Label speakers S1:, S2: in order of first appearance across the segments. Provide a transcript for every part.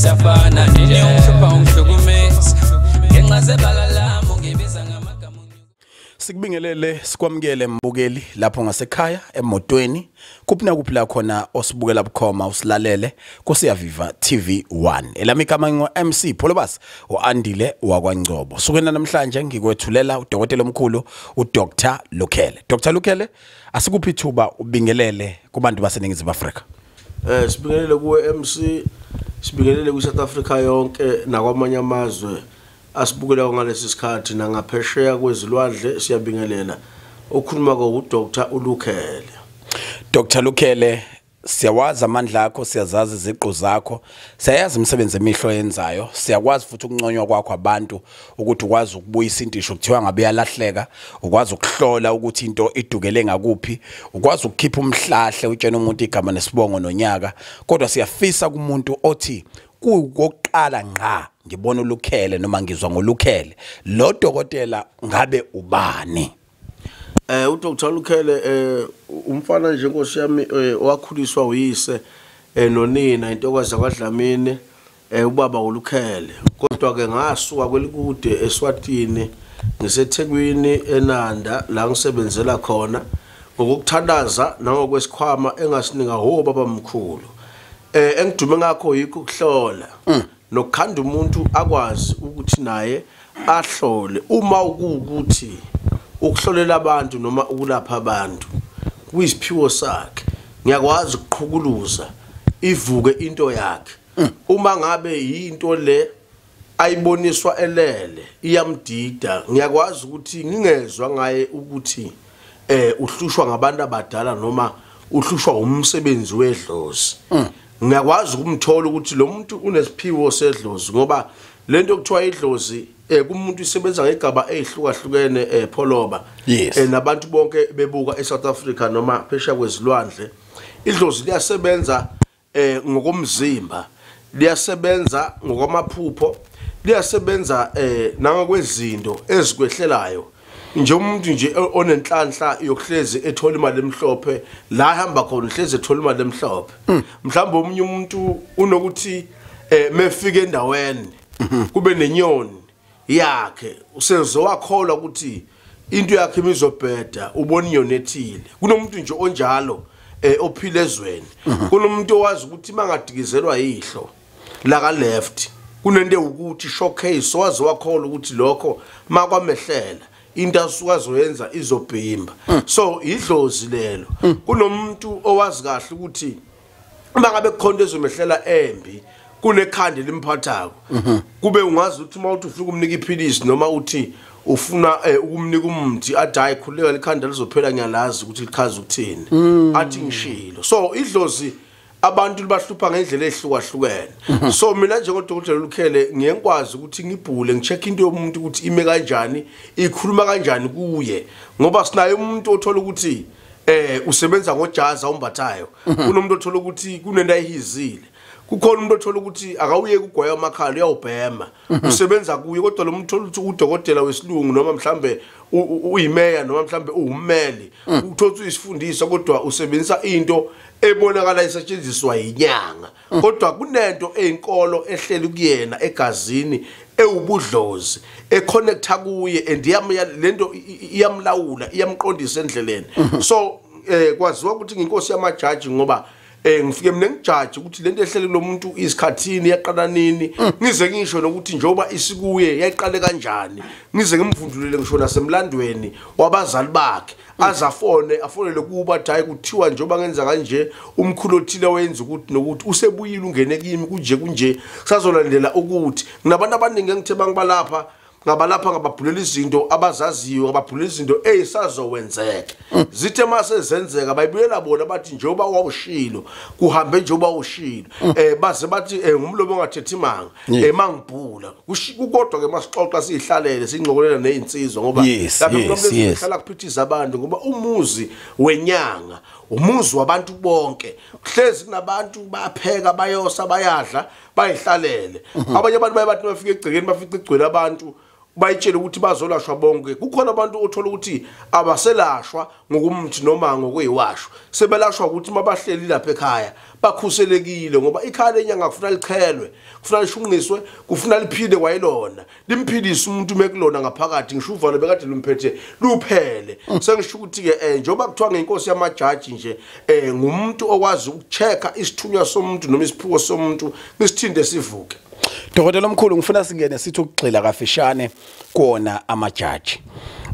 S1: siyafana nje ungishopha ungihlukumeza ngenxa zebala lami ungibiza ngamagama.
S2: Sikubingelele sikwamukele mbukeli lapho ngasekhaya emotweni kuphina kuphi la khona osibukela bukhoma usilalele kusiyaviva TV1 elami igama ngo MC Pholobas uAndile wakwaNgcobo. Sukena namhlanje ngikwethulela udokotela omkhulu uDr Lukhele. Dr Lukhele asikuphi ithuba ubingelele kubantu baseningizimu Afrika.
S3: Sibingelele kuwe MC, sibingelele ku South Africa yonke nakwamanye amazwe asibukela ngalesi sikhathi nangaphesheya kwezilwandle siyabingelela. Okhuluma ko uDr Lukhele.
S2: Dr Lukhele siyawazi amandla akho, siyazazi iziqu zakho, siyayazi imisebenzi emihlo yenzayo, siyakwazi futhi ukunconywa kwakho abantu ukuthi ukwazi ukubuyisa intisho kuthiwa ngabe yalahleka, ukwazi ukuhlola ukuthi into idukele ngakuphi, ukwazi ukukhipha umhlahle utshena umuntu igama nesibongo nonyaka. Kodwa siyafisa kumuntu othi kuwokuqala ngqa ngibona uLukhele noma ngizwa ngoLukhele, lo dokotela ngabe ubani?
S3: uDr Lukhele umfana nje Nkosi yami wakhuliswa uyise nonina intokazi kaDlamini ubaba uLukhele. Kodwa ke ngasuka kwelikude eSwatini ngiseThekwini eNanda la ngisebenzela khona ngokuthandaza nangokwesikhwama engasinika ho baba mkhulu. Engidume ngakho yikho ukuhlola nokukhanda umuntu akwazi ukuthi naye ahlole uma ukuthi ukuhlolela abantu noma ukulapha abantu kuyisiphiwo sakhe. Ngiyakwazi ukuqhukuluza ivuke into yakhe uma ngabe yinto le ayiboniswa elele iyamdida. Ngiyakwazi ukuthi ngingezwa ngaye ukuthi uhlushwa ngabantu abadala noma uhlushwa umsebenzi wedlozi. Ngiyakwazi ukumthola ukuthi lo muntu unesiphiwo sedlozi ngoba lento kuthiwa idlozi kumuntu isebenza ngegaba ezihlukahlukene Pholoba. Nabantu bonke bebuka eSouth Africa noma phesha kwezilwandle. Idlozi liyasebenza ngokomzimba, liyasebenza ngokwamaphupho, liyasebenza nangokwezinto ezikwehlelayo. Nje umuntu nje onenhlanhla yokuhlezi ethola imali emhlophe la hamba khona uhlezi ethola imali emhlophe. Mhlawumbe omunye umuntu unokuthi mefike endaweni kube nenyoni yakhe usezowakholwa ukuthi into yakhe imizobheda ubona inyoni ethile. Kunomuntu nje onjalo ophila ezweni. Kunomuntu owazi ukuthi mangadikizelwa yihlo la ka left kunento ukuthi showcase wazi wakholwa ukuthi lokho makwamehlela into asuka zoyenza izobhimba. So idlozi lelo. Kunomuntu owazi kahle ukuthi mangabe kukhonto ezomehlela embi kunekhanda limphathako kube ungazi ukuthi mawuthi ufika umnika iphilisi noma uthi ufuna ukumnika umthi athi hayi khuleka likhanda lizophela ngiyalazi ukuthi likhaza ukuthini athi ngishilo. So idlozi abantu libahlupha ngendlela ehlukahlukene. So mina nje kodokotela Lukhele ngiyekwazi ukuthi ngibhule ngicheck into yomuntu ukuthi ime kanjani, ikhuluma kanjani kuye ngoba sinaye umuntu othola ukuthi usebenza ngojaza umbathayo. Kunomuntu othola ukuthi kunento ayihizile. Kukhona umuntu othola ukuthi akawuye kugwaya amakhala uyawubhema usebenza kuye. Kodwa lo muntu othola ukuthi udokotela wesilungu noma mhlambe uyimeya noma mhlambe uwummeli uthola isifundisa kodwa usebenzisa into ebonakala isetshenziswa inyanga. Kodwa kunento eyinkolo ehleli kuyena egazini ewubudlozi econnecta kuye and lento iyamlawula iyamqondisa endleleni. So kwaziwa ukuthi nginkosi yamajaji ngoba ngifike mina ngijaji ukuthi lento ehlele lo muntu isikhathini yaqala nini. Ngize ngisho nokuthi njoba isikuye yayiqale kanjani. Ngize ngimvundulele ngisho nasemlandweni wabazali bakhe afonele kuba hayi kuthiwa njoba ngenza kanje umkhulu othile wenza ukuthi nokuthi usebuyile ungene kimi kunje sazolandela ukuthi nginabantu abaningi engithe bangibalapha ngababhulela izinto abazaziyo ngababhulela izinto ezisazowenzeka. Zithe mase zenzeka bayibuyela bona bathi njoba wawushilo kuhambe njoba ushilo. Baze bathi ngumlomo ongathethi imanga mangibhula kukodwa ke masixoxa sihlalele singcokolela nezinsizwa ngoba lapho hlala kuphithiza abantu ngoba umuzi wenyanga umuzi wabantu bonke hlezi kunabantu bayapheka bayosa bayadla bayihlalele. Abanye abantu baye bathi bafika egcekeni bafica igcwele abantu bayitshela ukuthi bazolashwa bonke kukhona abantu othola ukuthi abaselashwa ngokumthi noma ngokweyiwasho sebelashwa ukuthi mabahleli lapha ekhaya bakhuselekile ngoba ikhaya lenyanga kufuna lichelwe kufuna lishunqiswe kufuna liphile kwayilona limphilise umuntu mekulona ngaphakathi ngisho uvalo bekade lumphethe luphele sengisho ukuthi ke njoba kuthiwa ngenkosi yamajaji nje ngumuntu okwazi ukuchecka isithunywa somuntu noma isiphuko somuntu ngisithinde sivuke.
S2: Dokotela omkhulu ngifuna singene sithi ukugxila kafishane kuona amajaji.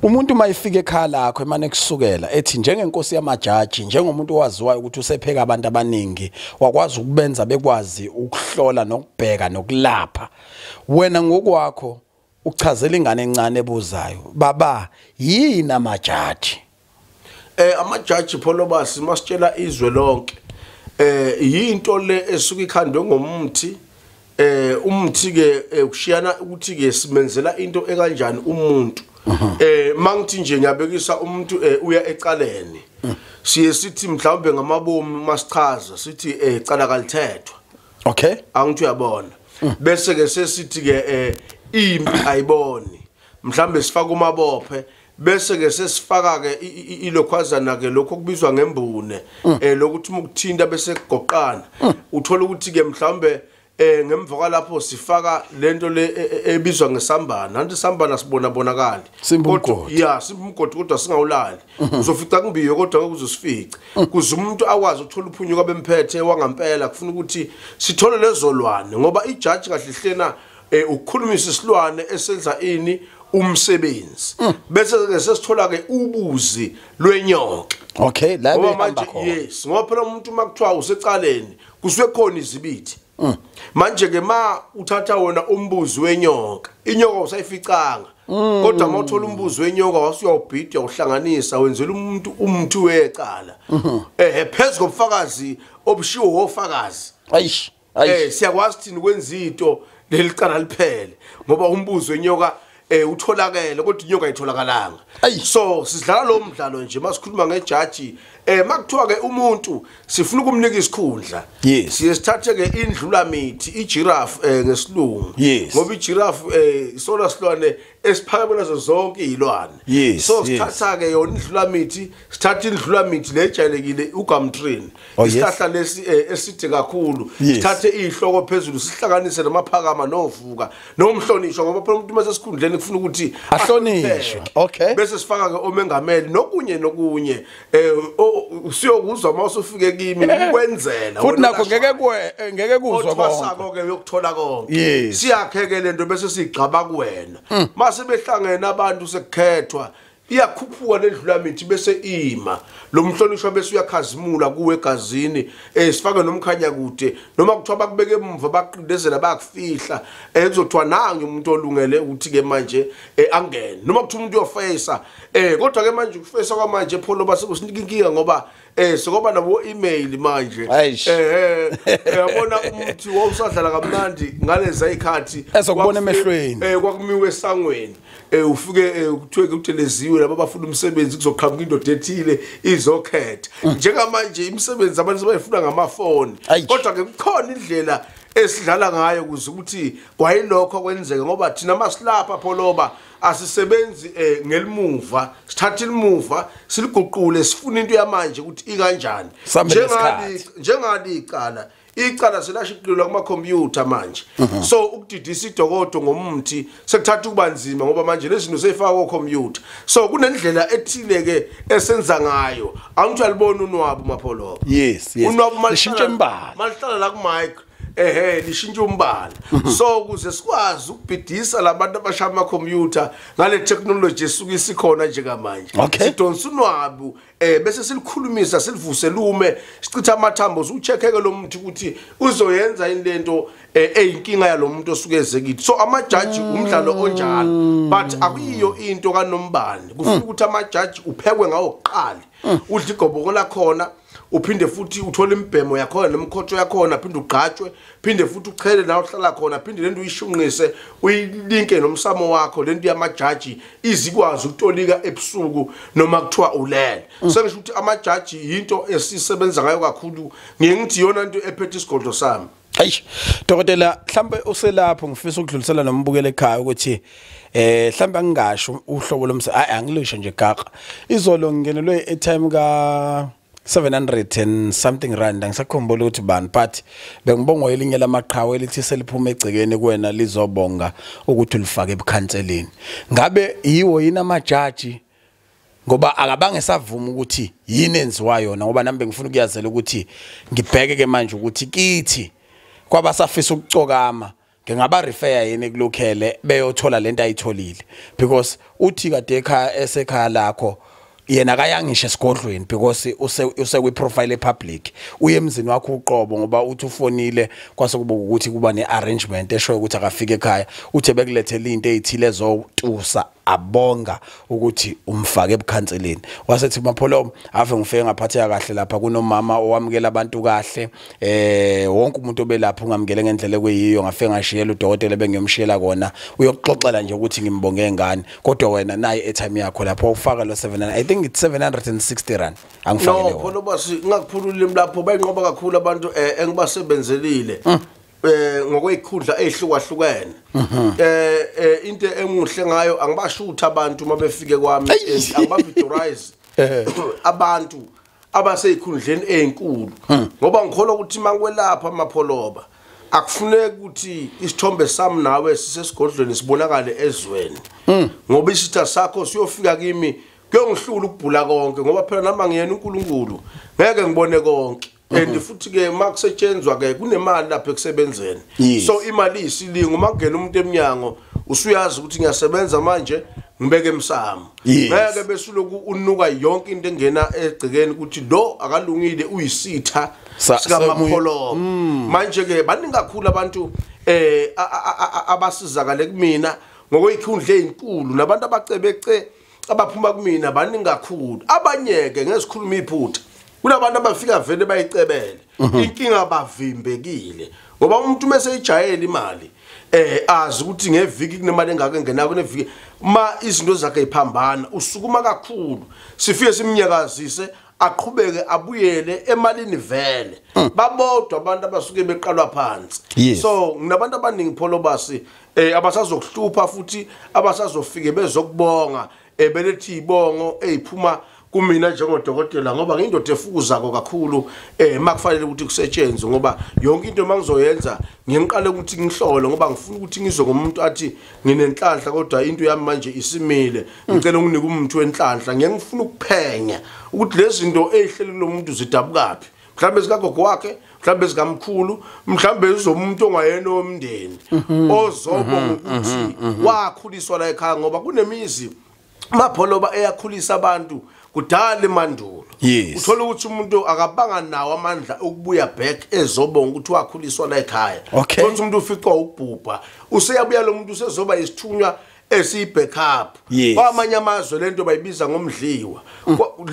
S2: Umuntu mayifika ekhaya lakho emane kusukela ethi njengenkosi yamajaji njengomuntu owaziwayo ukuthi usepheka abantu abaningi wakwazi ukubenza bekwazi ukuhlola nokubheka nokulapha. Wena ngokwakho uchazela ingane encane ebuzayo baba yini amajaji?
S3: Amajaji Pholobasi masitshela izwe lonke yinto le esuka ikhandwe ngomthi umthi ke ukushiyana ukuthi ke simenzela into ekanjani umuntu mangithi nje ngiyabekisa umuntu uya ecaleni siye sithi mhlawumbe ngamabomu masichaza sithi ecala kalithethwa
S2: okay
S3: angithi uyabona bese ke sesithi ke impi ayiboni mhlawumbe sifaka umabophe bese ke sesifaka ke ilokhwazana ke lokho kubizwa ngembune lokuthi ukuthinta bese kugoqana uthola ukuthi ke mhlawumbe ngemva lapho sifaka lento le ebizwa ngesambana nanti isambana sibona bonakali
S2: kodwa
S3: yeah simbumgodi kodwa singawulali uzofica kumbiyo kodwa ukuzosifica kuze umuntu akwazi ukuthola uphunyuka bemphethe wangampela kufuna ukuthi sithole lezolwane ngoba ijaji kahle hlena ukukhulumisa isilwane esenza ini umsebenzi bese ke sesithola ke ubuzi lwenyoka
S2: okay la behamba khona
S3: yes ngoba phela umuntu makuthiwa usecaleni kusuke khona izibithi manje ke ma uthatha wona umbuzi wenyoka inyoka usayificanga kodwa mawuthola umbuzi wenyoka wasuyawubhida uhlanganisa wenzela umuntu umthi wecala phezulu kobufakazi obushiwo wofakazi
S2: ayish
S3: siyakwazi thina ukwenza into lelicala liphele ngoba umbuzi wenyoka utholakele kodwa inyoka ayitholakalanga so sidlala lo mdlalo nje masikhuluma ngejaji makuthiwa ke umuntu sifuna ukumnika isikhundla siyesithathe ke indlula mithi igiraffe ngesilungu ngoba igiraffe isona silwane esiphakeme nazo zonke izilwane so sithatha ke yona indlula mithi sithatha indlula mithi lejayelekile uGumtree isihlahla lesi eside kakhulu sithathe ihloko phezulu sihlanganise namaphakama novuka nomhlonishwa ngoba phela umuntu mase sikhundleni kufuna ukuthi
S2: ahlonishwe okay
S3: bese sifaka ke omengameli nokunye usiyokuzwa mawusufike kimi ukwenzela
S2: futhi nakho ngeke kuzwa
S3: konke yokuthola konke siyakhe lento bese sigcaba kuwena mase behlangene abantu sekukhethwa iyakhuphuka lendlula mithi bese ima lo mhlonishwa bese uyakhazimula kuwe egazini sifake nomkhanya kude noma kuthiwa bakubeke emva baqindezela bakufihla kuzothiwa nangi umuntu olungele ukuthi ke manje angene noma kuthi umuntu uyofesa kodwa ke manje ukufesa kwamanje Pholobasi kusinika inkinga ngoba sokuba nabo email manje yabona umuntu wawusadlala kamnandi ngaleza ikhathi
S2: esokubona emehlweni
S3: kwakumiwe esangweni ufike kuthiwe kuteleziwe laba bafuna umsebenzi kuzoqhamuka indoda ethile izokhetha njengamanje imisebenzi abantu bayifuna ngamafoni kodwa ke kukhona indlela esidlala ngayo kuze ukuthi kwayilokho kwenzeke ngoba thina masilapha Pholoba asisebenzi ngelimuva sithatha ilimuva siliguqule sifuna into yamanje ukuthi ikanjani njengali icala selashiqilwa kuma computer manje so ukudidisa idokodo ngomthi sekuthatha ukubanzima ngoba manje lezinto seyifaka ku computer so kunendlela ethile ke esenza ngayo angithi alibona unwabo mapholoba
S2: yes
S3: unwabo
S2: malishintshe imbala
S3: malihlala la ku mic lishintshe umbala so kuze sikwazi ukubhidisa labantu abashaya ama computer ngale technology esuka isikhona nje kamanje sidonsa unwabu bese silikhulumisa silivuse lume sichitha amathambo ucheckeke lo muntu ukuthi uzoyenza inlento eyinkinga yalomuntu osuke ezekithi so amajaji umdlalo onjalo but akuyiyo into kaNombani kufuna ukuthi amajaji uphekwe ngawo oqala udla igoboko lakhona uphinde futhi uthola imbhemo yakho nemkhotho yakho phinde ugqatshwe phinde futhi uchele la uhlala khona phinde lento uyishunqise uyilinke nomsamo wakho lento yamajaji izikwazi ukutolika ebusuku noma kuthiwa ulele sengisho ukuthi amajaji into esisebenza ngayo kakhulu ngiye ngithi yona into ephethe isigodlo sami
S2: Eish dokotela mhlambe uselapho ngifisa ukudlulisela nombukele ekhaya ukuthi mhlambe angingasho uhlobo angilisho nje gaqa izolo ngingenelwe etime ka 700 and something rand angisakhumbula ukuthi bani but bengibonga elinye lamaqhawe elithi seliphuma egcekeni kuwena lizobonga ukuthi ulifake ebukhanseleni ngabe yiwo yina amajaji ngoba akabange savuma ukuthi yini enziwa yona ngoba nami bengifuna ukuyazela ukuthi ngibheke ke manje ukuthi kithi kwabasafisa ukucokama ngingaba refer yini kulokhele beyothola lento ayitholile because uthi kade ekhaya esekhaya lakho yena akayangisho esigodlweni because use kwi profile public uye emzini wakho uqobo ngoba uthi ufonile kwase kuba ukuthi kuba nearrangement eshoyo ukuthi akafike ekhaya uthi bekulethela into ezithile ezotusa abonga ukuthi umfake ebukhanseleni wasethi Mapholo ave ngifike ngaphatheka kahle lapha kunomama owamukela abantu kahle wonke umuntu obelapha ungamukele ngendlela ekweyiyo ngafike ngashiyela udokotela bengiyomshiyela kona uyokuxoxela nje ukuthi ngimbonge ngani kodwa wena nayi airtime yakho lapho ufaka lo 700 I think it's 760 rand angifakele
S3: no khona basi ngakuphulula lapho bayinqoba kakhulu abantu engibasebenzelile ngokweyikhundla ehlukahlukene into emuhle ngayo angibashutha abantu mabefike kwami angibaviturize abantu abaseyikhundleni ezinkulu ngoba ngikholwa ukuthi mangikwelapha amapholoba akufuneki ukuthi isithombe sami nawe sisesigodlweni sibonakale ezweni ngoba isitha sakho siyofika kimi kuyongihlula ukubhula konke ngoba phela nami ngiyena uNkulunkulu ngeke ngibone konke and futhi ke makusetshenzwa ke kunemali lapha ekusebenzeni so imali isilingo makungena umuntu eminyango usuyazi ukuthi ngiyasebenza manje ngibeke emsamo ngeke besuloku unuka yonke into engena egcikeni ukuthi lo akalungile uyisitha sika Mapholo manje ke baningi kakhulu abantu abasizakale kumina ngokweyikhundla ezinkulu nabantu abacebece abaphuma kumina baningi kakhulu abanyeke ngesikhuluma iphutha kunabantu abafika vele bayicebele inkinga bavimbekile ngoba umuntu mase ejayela imali azi ukuthi ngeviki kunemali engake ngenako neviki ma izinto zakhe iphambana usukuma kakhulu sifike simnyakazise aqhubeke abuyele emalini vele babodwa abantu abasuke beqalwa phansi so nginabantu abaningi pholo basi abasazokuhlupha futhi abasazofike bezokubonga belethi ibongo eziphuma kumina njengodokotela ngoba ngiyindoda efukuzako kakhulu makufanele ukuthi kusetshenzwe ngoba yonke into mangizoyenza ngiqale ukuthi ngihlole ngoba ngifuna ukuthi ngizwe ngomuntu athi nginenhlanhla kodwa into yami manje isimile ngicela unginike umuntu wenhlanhla ngiyangifuna ukuphenya ukuthi lezi zinto ezihleli kulomuntu zidabukaphi mhlambe zikagogo wakhe mhlambe zikamkhulu mhlambe izomuntu ongayena omndeni ozobonga ukuthi wakhuliswa la ekhaya ngoba kunemizi Mapholoba eyakhulisa abantu kudala emandulo uthola ukuthi umuntu akabanga nawo amandla okubuya back ezobonga ukuthi wakhuliswa la ekhaya konke umuntu ufica ukubhubha useyabuya lo muntu usezoba isithunywa esiyibackup kwamanye amazwe lento bayibiza ngomdliwa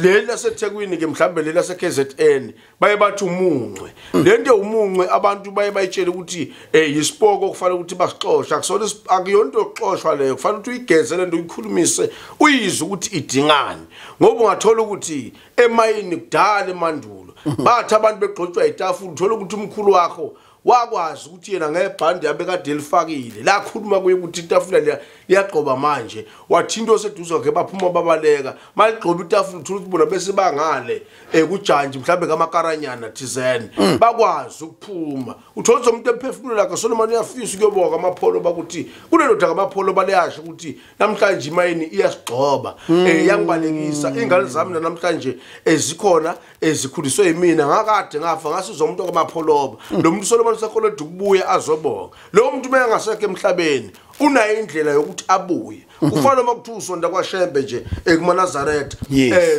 S3: leli laseThekwini ke mhlambe leli laseKZN baye bathi umunqwe lento umunqwe abantu baye bayitshela ukuthi yisipoko kufanele ukuthi basixoxa akusona akuyonto yokuxoshwa leyo kufanele ukuthi uyigeze lento uyikhulumise uyizwe ukuthi idingani ngoba ungathola ukuthi emayini kudala emandulo bathi abantu begqotshwa itafula uthola ukuthi umkhulu wakho wakwazi ukuthi yena ngebhandi yabekade elifakile la khuluma kuye ukuthi itafula liyaqoba manje wathi into oseduze ke baphuma babaleka maliqoba itafula uthola ukuthi bona bese bangale kujantshi mhlambe kamakaranyana thizeni bakwazi ukuphuma uthola umuntu ephefumulo lakhe Solomon uyafisa ukuyoboka amapholo bakuthi kunendoda kamapholo baleyasho ukuthi namhlanje imayini iyasigcoba yangibalekisa ingane zami namhlanje ezikhona ezikhuliswe yimina ngakade ngafa ngasiza umuntu kamapholo lo muntu Solomon sakholwe ukubuya azobonga lo muntu mayengasekho emhlabeni unayo indlela yokuthi abuye ufana makuthiwa usonda kwaShembe nje ekuManazaretha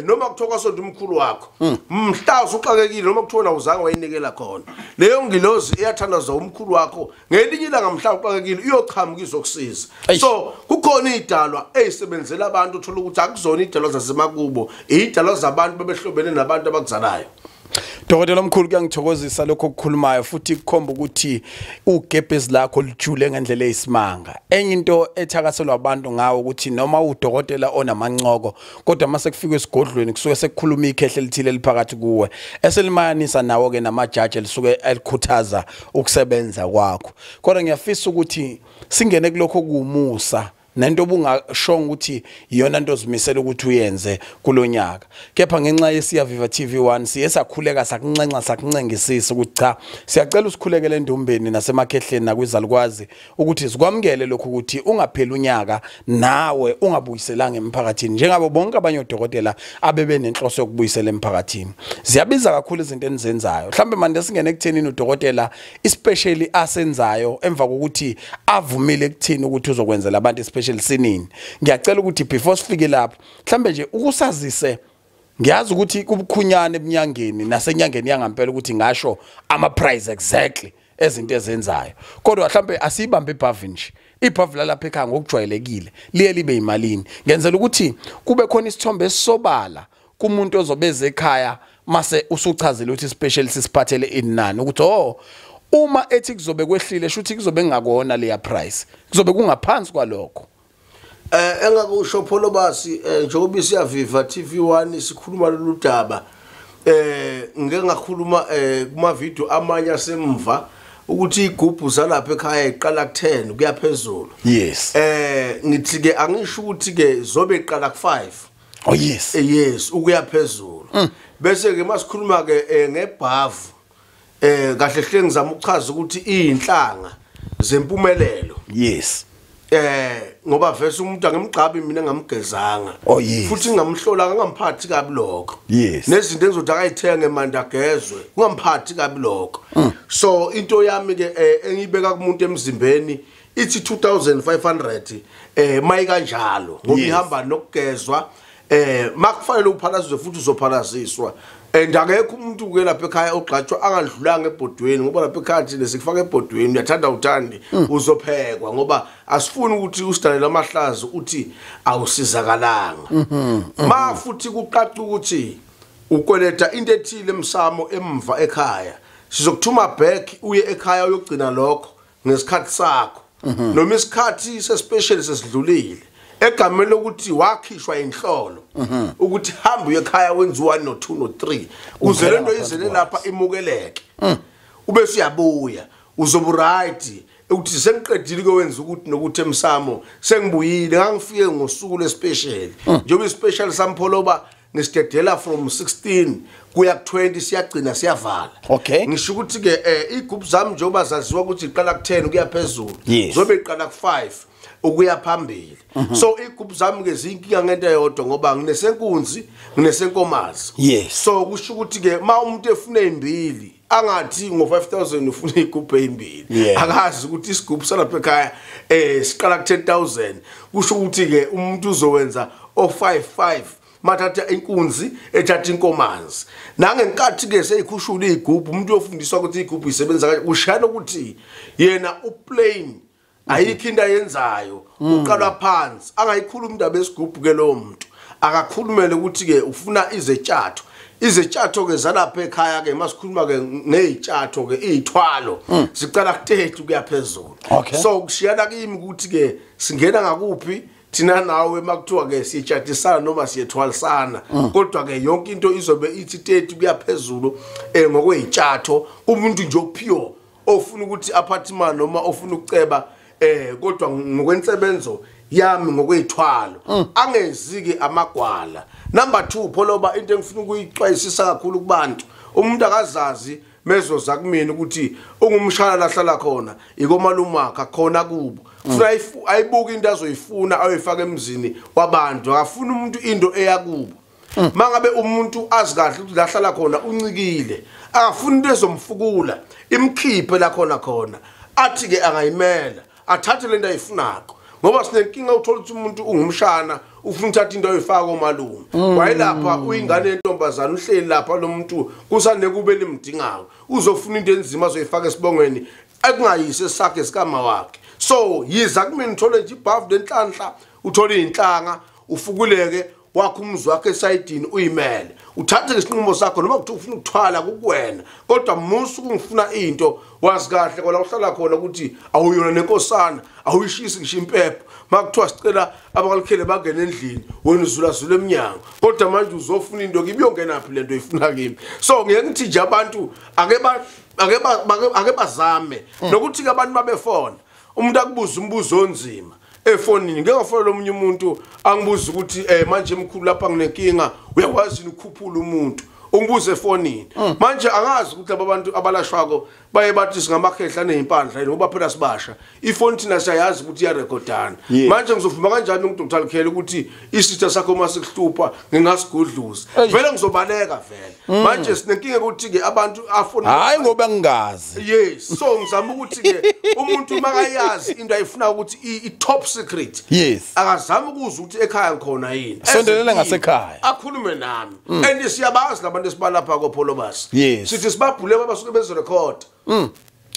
S3: noma kuthiwa kwasonda umkhulu wakho mhlazo uxakekile noma kuthiwa awuzange wayinikela khona leyo ngilozi iyathandaza umkhulu wakho ngelinye ilanga mhlazo uxakekile uyochamuka izokusiza so kukhona idalwa ezisebenzela abantu uthola ukuthi akuzona idalwa zasemakubo idalwa zabantu bebehlobene nabantu abakuzalayo
S2: Dokotela omkhulu kuyangithokozisa lokho okukhulumayo futhi kukhomba ukuthi ugebhezi lakho lijule ngendlela eyisimanga. Enye into ethakaselwa abantu ngawo ukuthi noma udokotela onamancoko kodwa mase kufika esigodlweni kusuke sekukhuluma ikhehle lithile liphakathi kuwe eselimayanisa nawo ke namajaji elisuke elikhuthaza ukusebenza kwakho. Kodwa ngiyafisa ukuthi singene kulokho kuumusa nento obungashonga ukuthi iyona into ozimisela ukuthi uyenze kulonyaka. Kepha ngenxa yesiya Viva TV1 siye sakhuleka sakuncengisisa ukuthi cha siyacela usikhulekele endombeni nasemakhehleni nakwizalukwazi ukuthi sikwamukele lokho ukuthi ungapheli unyaka nawe ungabuyiselanga emphakathini njengabo bonke abanye odokotela abebe nenhloso yokubuyisela emphakathini. Ziyabiza kakhulu izinto enizenzayo. Mhlambe manje singene ekuthenini udokotela especially asenzayo emva kokuthi avumile ekuthini ukuthi uzokwenzela abantu especially sinini. Ngiyacela ukuthi before sifike lapho mhlambe nje ukusazise ngiyazi ukuthi kubukhunyane eminyangeni nasenyangeni yangampela ukuthi ngasho ama price exactly ezinto ezenzayo. Kodwa mhlambe asibambe ibhavi nje. Ibhavi lapha ekhaya ngokujwayelekile liye libe imalini. Ngenzela ukuthi kube khona isithombe esisobala kumuntu ozobeza ekhaya mase usuchazela ukuthi special sisiphathele inani ukuthi uma ethi kuzobe kwehlile shuthi kuzobe ngakona leya price. Kuzobe kungaphansi kwalokho.
S3: Engakusho pholo basi njengoba siya Viva TV1 sikhuluma lolu daba ngeke ngakhuluma kuma video amanye asemva ukuthi igubhu zalapha ekhaya iqala ku10 kuya phezulu.
S2: Yes.
S3: Ngithi ke angisho ukuthi ke zobe iqala ku5.
S2: Oh yes.
S3: Yes ukuya phezulu. Bese ke masikhuluma ke ngebhavu kahle hle ngizama ukuchaza ukuthi izinhlanga zempumelelo.
S2: Yes.
S3: Ngoba vese umuntu angemgqabi mina ngamgezanga futhi ngamhlola ngangamphathi kabi lokho nezinto engizothi akayithenge manje agezwe ungamphathi kabi lokho. So into yami ke engibeka kumuntu emzimbeni ithi 2500 mayi kanjalo ngoba ihamba nokugezwa makufanele uphalazwe futhi uzophalaziswa. And akekho umuntu ke lapha ekhaya ogqatshwa angadlulanga ebhodweni ngoba lapha ekhaya thina sikufaka ebhodweni uyathanda uthandi uzophekwa ngoba asifuni ukuthi usidalela amahlazo uthi awusizakalanga. Ma futhi kuqaqa ukuthi ukweleta into ethile emsamo emva ekhaya sizokuthuma back uye ekhaya uyogcina lokho ngesikhathi sakho noma isikhathi sespecial sesidlulile egameni lokuthi wakhishwa inhlolo ukuthi hamba uye ekhaya wenza 1 no 2 no 3 uze lento izele lapha imukeleke ube siyabuya uzobu right ukuthi sengiqedile ukwenza ukuthi nokuthi emsamo sengibuyile ngangifike ngosuku lespecial njengoba ispecial sampholoba ngisidedela from 16 kuya ku20 siyagcina siyavala.
S2: Okay.
S3: Ngisho ukuthi ke igroup zami njengoba zaziwa ukuthi iqala ku10 kuya phezulu zobe iqala ku5 ukuya phambili. So igroup zami ke zinkinga ngento eyodwa ngoba nginesenkunzi nginesenkomazi.
S2: Yes.
S3: So kusho ukuthi ke ma umuntu efuna imbili angathi ngo5000 ufuna igroup ezimbili akazi ukuthi isigroup salapha ekhaya siqala ku10000 kusho ukuthi ke umuntu uzowenza o55 mathatha inkunzi ethatha inkomanzi nangenkathi ke seyikhushula igroup umuntu uyofundiswa ukuthi igroup isebenza kanjani ushana ukuthi yena uplain ayikho yenzayo uqala phansi angayikhuluma indaba yesigroup ke lo muntu akakhulumele ukuthi ke ufuna izetshatho ke zalapha ekhaya ke masikhuluma ke ngezitshatho ke izithwalo sicala ku30 kuyaphezulu. So kushiyana kimi ukuthi ke singena ngakuphi thina nawe makuthiwa ke siyatshatisana noma siyethwalisana kodwa ke yonke into izobe ithi 30 kuyaphezulu ngokwezitshatho umuntu nje ophiyo ofuna ukuthi aphathima noma ofuna ukuceba kodwa ngokwensebenzo yami ngokwezithwalo angezike amagwala. Number 2 pholoba into engifuna ukuyixwayisisa kakhulu kubantu umuntu akazazi mezo zakumina ukuthi ungumshana lahlala khona ikomalumakha khona kubo funa ayibuka into azoyifuna ayoyifaka emzini wabantu akafuna umuntu into eyakubo. Mangabe umuntu azikahle ukuthi lahlala khona uncikile akafuna into ezomfukula imkhiphe la khona athi ke angayimela athathe lento ayifunako ngoba sinenkinga uthola ukuthi umuntu ungumshana ufuna uthatha into ayifaka omalume wayilapha uyingane yentombazana uhleli lapha lo muntu kusane kube limdingayo uzofuna into enzima azoyifaka esibongweni ekungayise sakhe sikama wakhe. So yiza kumina uthole nje ibhavu lenhlanhla uthole inhlanga ufukuleke wakho umzi wakhe esayidini uyimele uthathe isinqumo sakho noma kuthi ufuna ukuthwala kukuwena kodwa musu kungifuna into wazi kahle ngoba uhlala khona ukuthi awuyona nenkosana awuyishisi ngisho impepho makuthiwa sicela abakalikhele bangena endlini wena uzulazula eminyango kodwa manje uzofuna into ngibiyongenaphi lento ifuna kimi so ngeke ngithi nje abantu ake bazame nokuthi ke abantu babefona umuntu akubuza umbuzo onzima efonini ngeke ngafona omunye umuntu angibuza ukuthi manje emkhulu lapha nginenkinga uyakwazi ukukhuphula umuntu ungibuze efonini manje angazi ukuthi abantu abalashwako baye bathi singamakhehla nezimpandla ngoba phela sibasha ifoni thina siyayazi ukuthi iyarekhodana manje ngizovuma kanjani umuntu ngithalukhele ukuthi isister sakho masikuhlupha ngingasigudluza vele ngizobaleka vele manje sinenkinga ukuthi ke abantu afona
S2: hayi ngoba ngingazi
S3: yes so ngizama ukuthi ke umuntu makayazi into ayifuna ukuthi i-top secret
S2: yes
S3: akazama ukuzwa ukuthi ekhaya ngikhona yini
S2: sondelela ngasekhaya
S3: akhulume nami and siyabazi labantu esibalapha koPolobas
S2: yes
S3: sithi sibabhule abasuke bezorecord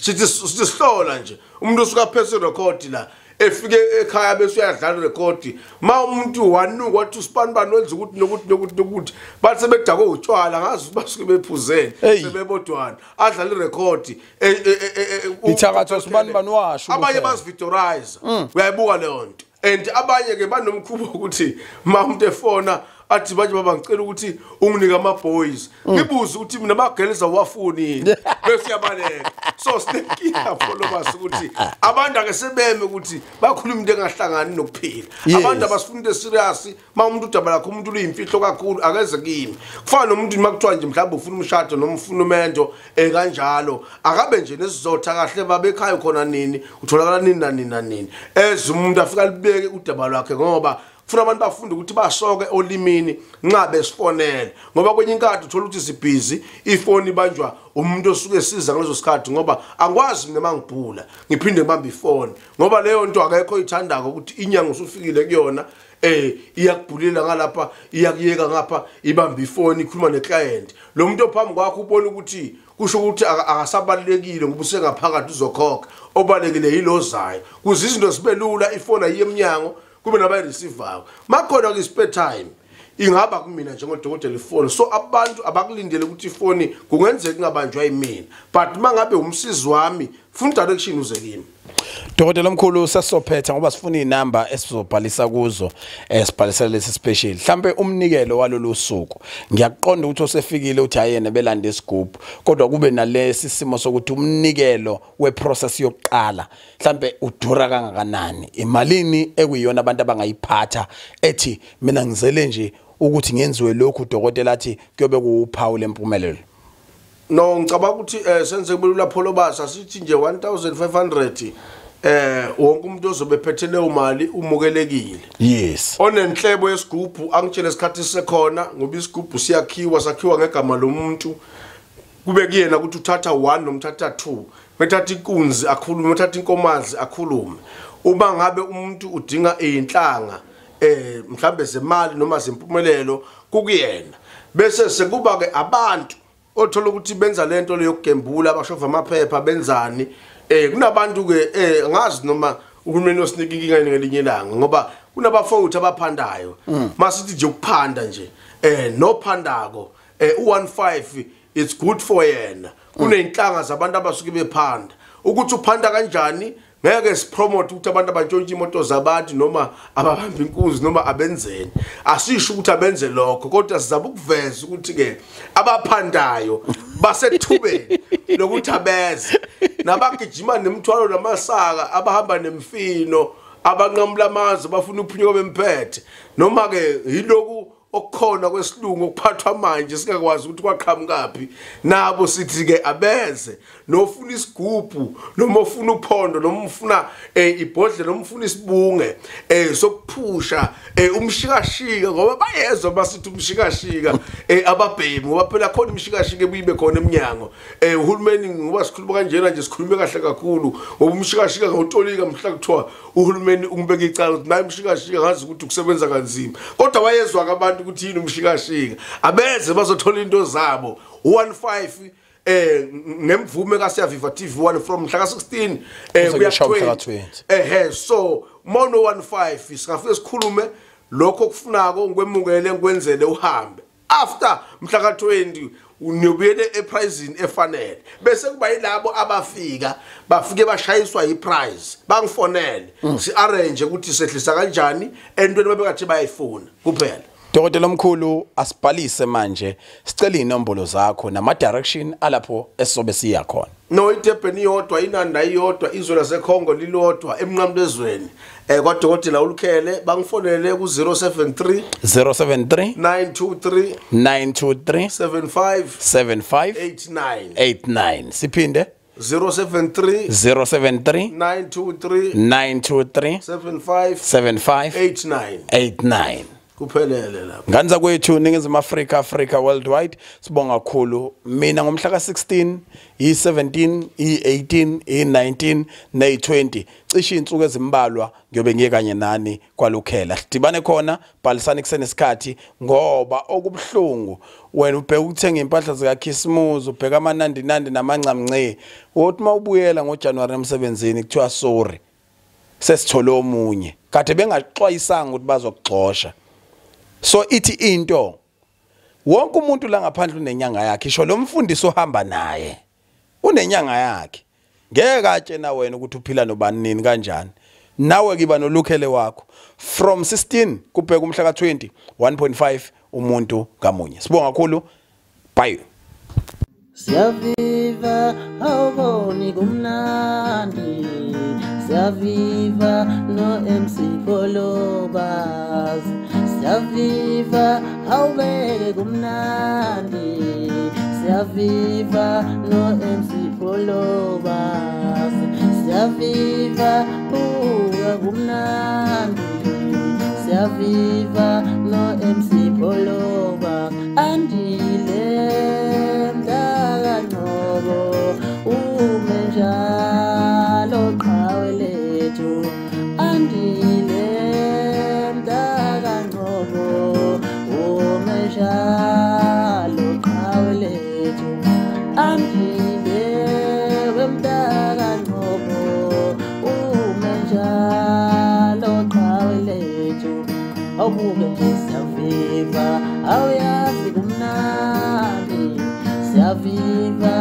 S3: sithi sihlola nje umuntu usuka phezulu record la efike ekhaya bese uyadlala record ma umuntu wanuka wathi uSpanban wenza ukuthi nokuthi bathi sebedakwe utshwala ngazi basuke bephuzene sebebodwana adlala irecord
S2: ithakatho uSpanban washo
S3: abanye bazivictorize uyayibuka leyo nto and abanye ke banomkhubo ukuthi ma umuntu efona athi baje baba ngicela ukuthi unginike ama boys ngibuza ukuthi mina amagirls awafuni bese yabaleka so sinenkinga Polobas ukuthi abantu ake sebeme ukuthi bakhuluma into engahlangani nokuphila abantu abasifunda serious ma umuntu udaba lakho umuntu uyimfihlo kakhulu akeze kimi kufana nomuntu makuthiwa nje mhlawumbe ufuna umshado noma ufuna umendo kanjalo akabe nje nesizotha kahle babekhaya khona nini utholakala nini umuntu afika libeke udaba lwakhe ngoba funa abantu bafunde ukuthi basoke olimini nxa besifonela ngoba kwenye inkadi uthola ukuthi sibhizi ifoni banjwa umuntu osuke esiza ngalezo sikhathi ngoba angikwazi mina mangibhula ngiphinde ngibambe ifoni ngoba leyo nto akekho ithandako ukuthi inyanga usufikile kuyona iyakubhulela ngalapha iyakuyeka ngapha ibambe ifoni ikhuluma neclient lo muntu ophambi kwakho ubona ukuthi kusho ukuthi akasabalekile ngoba usengaphakathi uzokhokha obalekile yilozayo kuze izinto sibelula ifoni ayiyeminyango kube nabayireceivayo makhona ke spare time ingaba kumina njengodokotela ifoni so abantu abakulindele ukuthi ifoni kungenzeka kungabanjwa yimina but mangabe umsizi wami funa direction uze kimi
S2: Dokotela omkhulu sesophetha ngoba sifuna inamba esizobhalisa kuzo sibhalisela lesi special mhlambe umnikelo walolu suku ngiyaqonda ukuthi osefikile uthi ayene belanda isigubhu kodwa kube nalesi simo sokuthi umnikelo weprocess yokuqala mhlambe udura kangakanani imalini ekuyiyona abantu abangayiphatha ethi mina ngizele nje ukuthi ngenziwe lokhu udokotela athi kuyobe kuuphawu lempumelelo
S3: no ngicabanga ukuthi senze kubelula Polobas asithi nje 1500 wonke umuntu ozobe phethele imali umukelekile
S2: yes
S3: onenhlebo yesigubhu angitshela isikhathi sekhona ngoba isigubhu sakhiwa ngegama lomuntu kube kuyena ukuthi uthatha 1 nomthatha 2 methatha inkunzi akhulume uthatha inkomazi akhulume uma ngabe umuntu udinga izinhlanga mhlambe zemali noma zempumelelo kukuyena bese sekuba ke abantu othola ukuthi benza lento leyo kugembula abashova amaphepha benzani kunabantu ke ngazi noma uhulumeni osinika inkinga ngelinye ilanga ngoba kunabafowuthi abaphandayo masithi nje ukuphanda nje nophandako u15 it's good for yena kuneyinhlanga zabantu abasuke bephanda ukuthi uphanda kanjani ngeke sipromote ukuthi abantu abantshontshe imoto zabantu noma ababamba inkunzi noma abenzeni asisho ukuthi abenze lokho kodwa sizaba ukuveza ukuthi ke abaphandayo basethubeni lokuthi abeze nabagijima nemithwalo namasaka abahamba nemfino abanqamula amazi bafuna uphunyuka bemphethe noma ke yiloku okukhona kwesilungu okuphathwa manje singakwazi ukuthi kwaqhamukapi nabo sithi ke abeze nofuna isigubhu noma ufuna uphondo noma ufuna ibhodle noma ufuna isibunge sokuphusha umshikashika ngoba bayezwa basithi umshikashika ababhemi ngoba phela khona umshikashika ebuyibe khona eminyango uhulumeni ngoba sikhuluma kanjena nje sikhulume kahle kakhulu ngoba umshikashika ngawutolika mhla kuthiwa uhulumeni ungibeka icala ukuthi naye umshikashika ngazi ukuthi ukusebenza kanzima kodwa wayezwa abantu ukuthi yini umshikashika abeze bazothola into zabo 15 nemvume kaSiyaviva TV1 from mhla ka16 kuya 20 so mono 15 singafike sikhulume lokho kufunako ngikwemukele ngikwenzele uhambe after mhla ka20 uniyobuyele epricing efanele bese kuba yilabo abafika bafike bashayiswa iprice bangifonele si arrange ukuthi sehlisa kanjani entweni babekathi bayayifuna kuphela.
S2: Dokotela omkhulu asibhalise manje sicela inombolo zakho nama direction alapho esizobe siya khona.
S3: No iTebheni yodwa inanda iyodwa izwe laseKhongo lilodwa emnqamlezweni kwaDokotela uLukhele bangifonele ku 073 923 75 89
S2: siphinde
S3: 073
S2: 923
S3: 75 89 kuphelele lapho.
S2: Nganza kwethu Ningizimu Africa worldwide sibonga kakhulu. Mina ngomhla ka16 i17 i18 i19 nay20 cishe insuku ezimbalwa ngiyobe ngiye kanye nani kwaLukhela sidibane khona bhalisani kusenesikhathi ngoba okubhlungu wena ubheka ukuthenga impahla zika Khisimuzi ubheka amanandi namancamnce uthi mawubuyela ngoJanuary emsebenzini kuthiwa sorry sesithole omunye kade bengaxwayisanga ukuthi bazokugxosha. So ithi into wonke umuntu la ngaphandle unenyanga yakhe isho lo mfundisi ohamba naye unenyanga yakhe ngeke atshena wena ukuthi uphila nobani nini kanjani nawe kiba noLukhele wakho from 16 kubheka umhla ka20 1.5 umuntu ngamunye. Sibonga kakhulu. Bye.
S4: Siyaviva awuboni kumnandi siyaviva no MC Polobas siyaviva awubeke kumnandi siyaviva no MC Polobas siyaviva uya kumnandi siyaviva no MC Polobas andile umenjalo qhawe lethu andile mdaka ngobo umenjalo qhawe lethu andile wemdaka ngobo umenjalo qhawe lethu awubuke nje siyaviva awuyazi kumnandi siyaviva